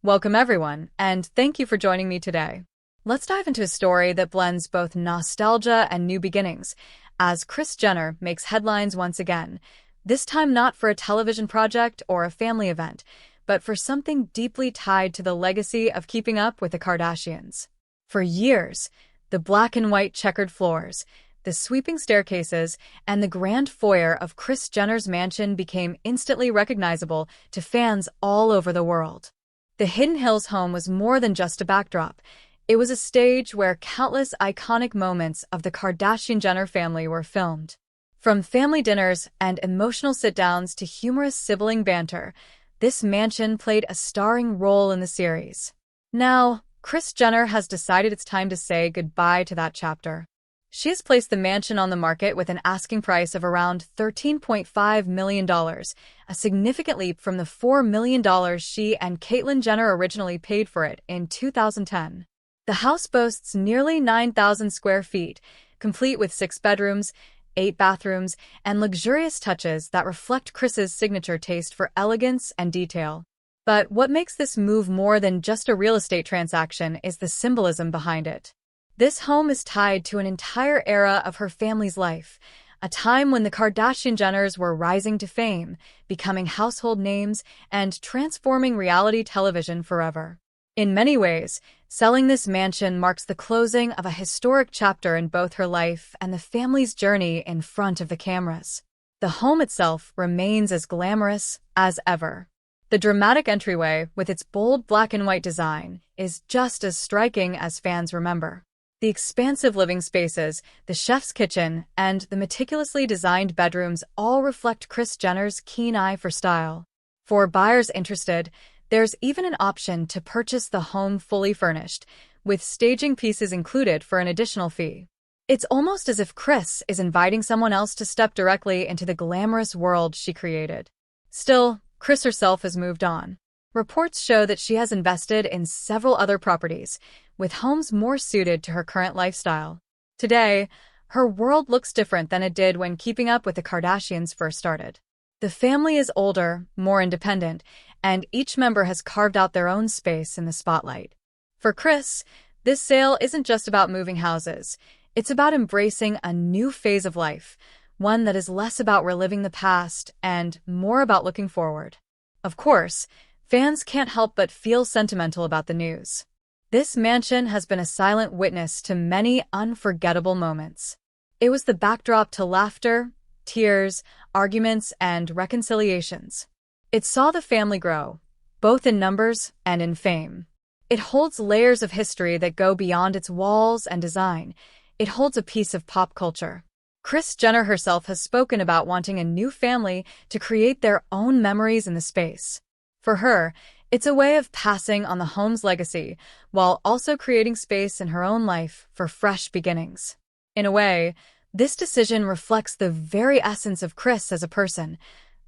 Welcome everyone, and thank you for joining me today. Let's dive into a story that blends both nostalgia and new beginnings, as Kris Jenner makes headlines once again, this time not for a television project or a family event, but for something deeply tied to the legacy of keeping up with the Kardashians. For years, the black and white checkered floors, the sweeping staircases, and the grand foyer of Kris Jenner's mansion became instantly recognizable to fans all over the world. The Hidden Hills home was more than just a backdrop. It was a stage where countless iconic moments of the Kardashian-Jenner family were filmed. From family dinners and emotional sit-downs to humorous sibling banter, this mansion played a starring role in the series. Now, Kris Jenner has decided it's time to say goodbye to that chapter. She has placed the mansion on the market with an asking price of around $13.5 million, a significant leap from the $4 million she and Caitlyn Jenner originally paid for it in 2010. The house boasts nearly 9,000 square feet, complete with 6 bedrooms, 8 bathrooms, and luxurious touches that reflect Kris's signature taste for elegance and detail. But what makes this move more than just a real estate transaction is the symbolism behind it. This home is tied to an entire era of her family's life, a time when the Kardashian-Jenners were rising to fame, becoming household names, and transforming reality television forever. In many ways, selling this mansion marks the closing of a historic chapter in both her life and the family's journey in front of the cameras. The home itself remains as glamorous as ever. The dramatic entryway, with its bold black and white design, is just as striking as fans remember. The expansive living spaces, the chef's kitchen, and the meticulously designed bedrooms all reflect Kris Jenner's keen eye for style. For buyers interested, there's even an option to purchase the home fully furnished, with staging pieces included for an additional fee. It's almost as if Kris is inviting someone else to step directly into the glamorous world she created. Still, Kris herself has moved on. Reports show that she has invested in several other properties, with homes more suited to her current lifestyle. Today, her world looks different than it did when keeping up with the Kardashians first started. The family is older, more independent, and each member has carved out their own space in the spotlight. For Kris, this sale isn't just about moving houses. It's about embracing a new phase of life, one that is less about reliving the past and more about looking forward. Of course, fans can't help but feel sentimental about the news. This mansion has been a silent witness to many unforgettable moments. It was the backdrop to laughter, tears, arguments, and reconciliations. It saw the family grow, both in numbers and in fame. It holds layers of history that go beyond its walls and design. It holds a piece of pop culture. Kris Jenner herself has spoken about wanting a new family to create their own memories in the space. For her, it's a way of passing on the home's legacy, while also creating space in her own life for fresh beginnings. In a way, this decision reflects the very essence of Kris as a person: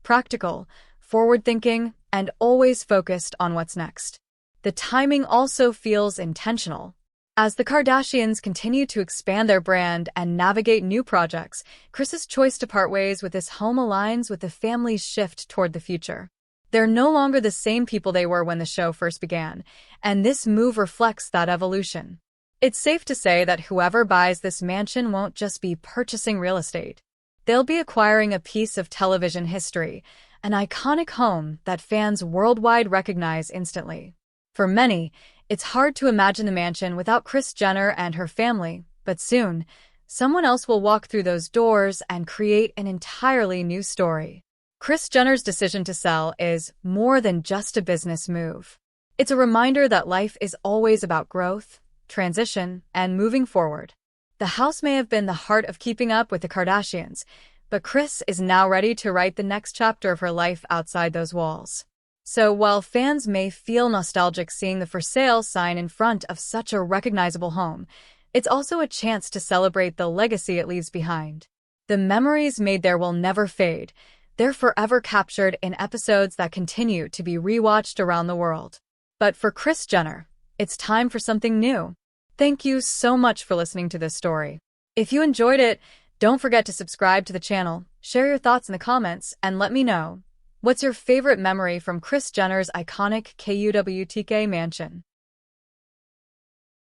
practical, forward-thinking, and always focused on what's next. The timing also feels intentional. As the Kardashians continue to expand their brand and navigate new projects, Kris's choice to part ways with this home aligns with the family's shift toward the future. They're no longer the same people they were when the show first began, and this move reflects that evolution. It's safe to say that whoever buys this mansion won't just be purchasing real estate. They'll be acquiring a piece of television history, an iconic home that fans worldwide recognize instantly. For many, it's hard to imagine the mansion without Kris Jenner and her family, but soon, someone else will walk through those doors and create an entirely new story. Kris Jenner's decision to sell is more than just a business move. It's a reminder that life is always about growth, transition, and moving forward. The house may have been the heart of keeping up with the Kardashians, but Kris is now ready to write the next chapter of her life outside those walls. So while fans may feel nostalgic seeing the for sale sign in front of such a recognizable home, it's also a chance to celebrate the legacy it leaves behind. The memories made there will never fade. They're forever captured in episodes that continue to be rewatched around the world. But for Kris Jenner, it's time for something new. Thank you so much for listening to this story. If you enjoyed it, don't forget to subscribe to the channel, share your thoughts in the comments, and let me know What's your favorite memory from Kris Jenner's iconic KUWTK mansion?